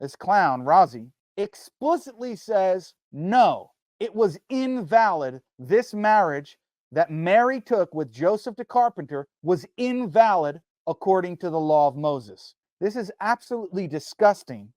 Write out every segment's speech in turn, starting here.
this clown, Razi, explicitly says, no, it was invalid. This marriage that Mary took with Joseph the carpenter was invalid according to the law of Moses. This is absolutely disgusting.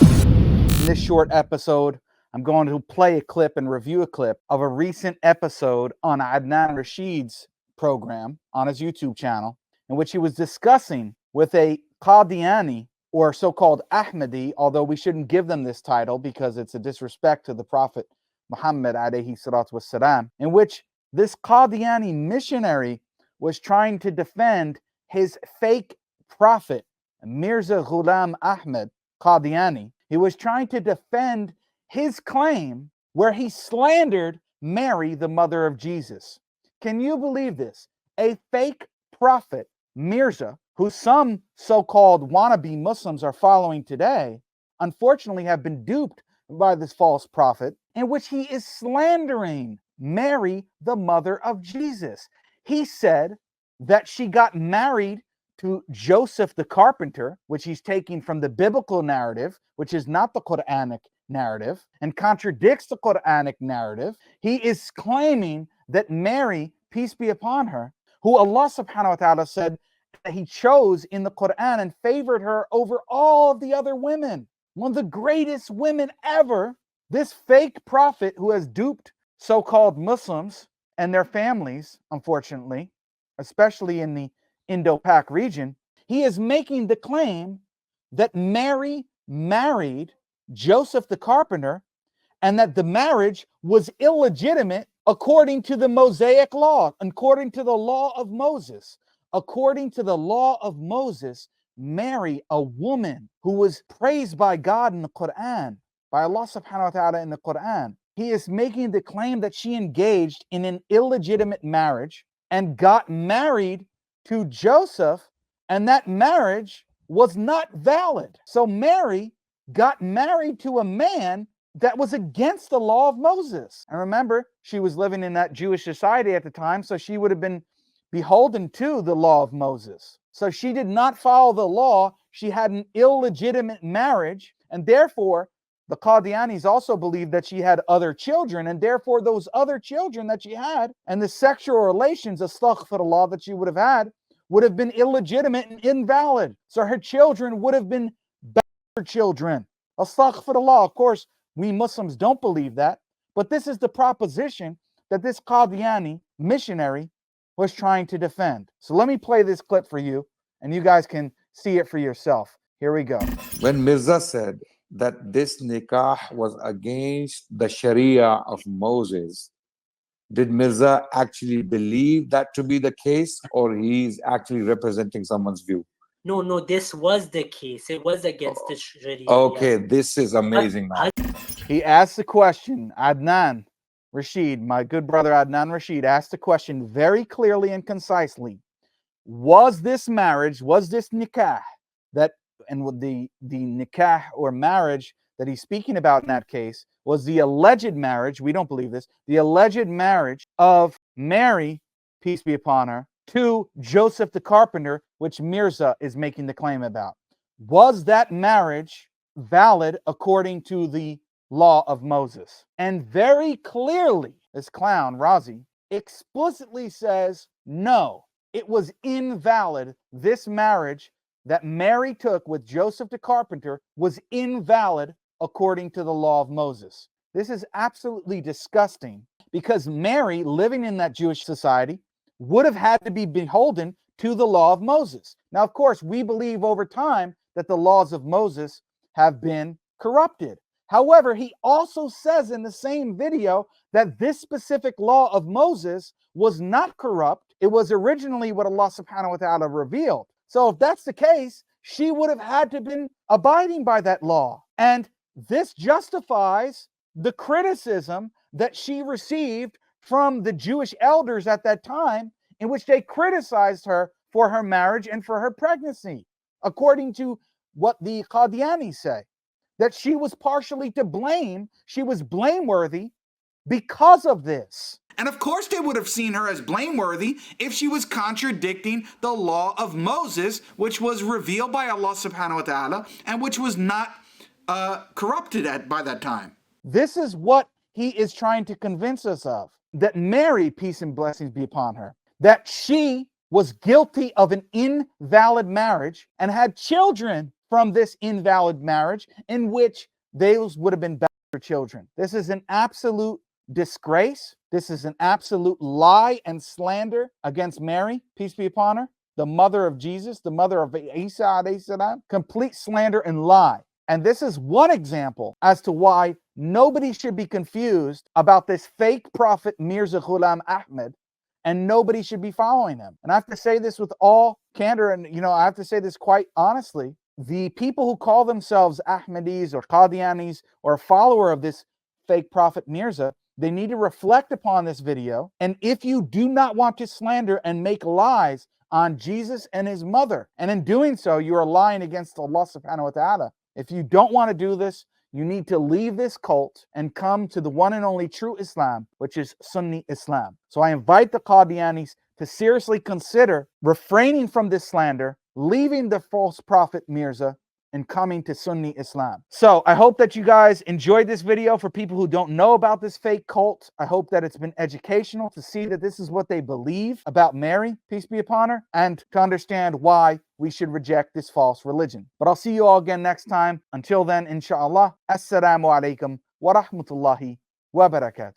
In this short episode, I'm going to play a clip and review a clip of a recent episode on Adnan Rashid's program on his YouTube channel, in which he was discussing with a Qadiani, or so-called Ahmadi, although we shouldn't give them this title because it's a disrespect to the Prophet Muhammad alayhi salatu wassalam, in which this Qadiani missionary was trying to defend his fake prophet, Mirza Ghulam Ahmad Qadiani. He was trying to defend his claim where he slandered Mary, the mother of Jesus. Can you believe this? A fake prophet, Mirza, who some so-called wannabe Muslims are following today, unfortunately have been duped by this false prophet, in which he is slandering Mary, the mother of Jesus. He said that she got married to Joseph the carpenter, which he's taking from the biblical narrative, which is not the Quranic narrative, and contradicts the Quranic narrative. He is claiming that Mary, peace be upon her, who Allah subhanahu wa ta'ala said that he chose in the Qur'an and favored her over all of the other women, one of the greatest women ever, this fake prophet who has duped so-called Muslims and their families, unfortunately, especially in the Indo-Pak region, he is making the claim that Mary married Joseph the carpenter and that the marriage was illegitimate according to the Mosaic law, according to the law of Moses. According to the law of Moses, Mary, a woman who was praised by God in the Qur'an, by Allah subhanahu wa ta'ala in the Qur'an, he is making the claim that she engaged in an illegitimate marriage and got married to Joseph, and that marriage was not valid. So Mary got married to a man that was against the law of Moses. And remember, she was living in that Jewish society at the time, so she would have been beholden to the law of Moses. So she did not follow the law. She had an illegitimate marriage, and therefore the Qadianis also believed that she had other children, and therefore those other children that she had and the sexual relations, astaghfirullah, that she would have been illegitimate and invalid. So her children would have been bastard children. Astaghfirullah. Of course, we Muslims don't believe that, but this is the proposition that this Qadiani missionary was trying to defend. So let me play this clip for you, and you guys can see it for yourself. Here we go. When Mirza said that this nikah was against the Sharia of Moses, did Mirza actually believe that to be the case, or he's actually representing someone's view? No, this was the case. It was against the Sharia. Okay, this is amazing now. He asked the question, Adnan Rashid, my good brother Adnan Rashid, asked the question very clearly and concisely. Was this marriage, was this nikah, that, and the nikah or marriage that he's speaking about in that case, was the alleged marriage, we don't believe this, the alleged marriage of Mary, peace be upon her, to Joseph the carpenter, which Mirza is making the claim about. Was that marriage valid according to the law of Moses? And very clearly, this clown, Razi, explicitly says, no, it was invalid. This marriage that Mary took with Joseph the carpenter was invalid according to the law of Moses. This is absolutely disgusting, because Mary, living in that Jewish society, would have had to be beholden to the law of Moses. Now, of course, we believe over time that the laws of Moses have been corrupted. However, he also says in the same video that this specific law of Moses was not corrupt. It was originally what Allah subhanahu wa ta'ala revealed. So if that's the case, she would have had to have been abiding by that law. And this justifies the criticism that she received from the Jewish elders at that time, in which they criticized her for her marriage and for her pregnancy, according to what the Qadianis say, that she was partially to blame, she was blameworthy because of this. And of course they would have seen her as blameworthy if she was contradicting the law of Moses, which was revealed by Allah subhanahu wa ta'ala and which was not corrupted by that time. This is what he is trying to convince us of. That Mary, peace and blessings be upon her, that she was guilty of an invalid marriage and had children from this invalid marriage in which those would have been bastard children. This is an absolute disgrace. This is an absolute lie and slander against Mary, peace be upon her, the mother of Jesus, the mother of Isa alayhi salam. Complete slander and lie. And this is one example as to why nobody should be confused about this fake prophet Mirza Ghulam Ahmad, and nobody should be following him. And I have to say this with all candor, and I have to say this quite honestly. The people who call themselves Ahmadis or Qadianis or a follower of this fake prophet Mirza, they need to reflect upon this video. And if you do not want to slander and make lies on Jesus and his mother, and in doing so, you are lying against Allah subhanahu wa ta'ala. If you don't want to do this, you need to leave this cult and come to the one and only true Islam, which is Sunni Islam. So I invite the Qadianis to seriously consider refraining from this slander, leaving the false prophet Mirza, and coming to Sunni Islam. So I hope that you guys enjoyed this video. For people who don't know about this fake cult, I hope that it's been educational to see that this is what they believe about Mary, peace be upon her, and to understand why we should reject this false religion. But I'll see you all again next time. Until then, inshallah, assalamu alaikum wa rahmatullahi wa barakatuh.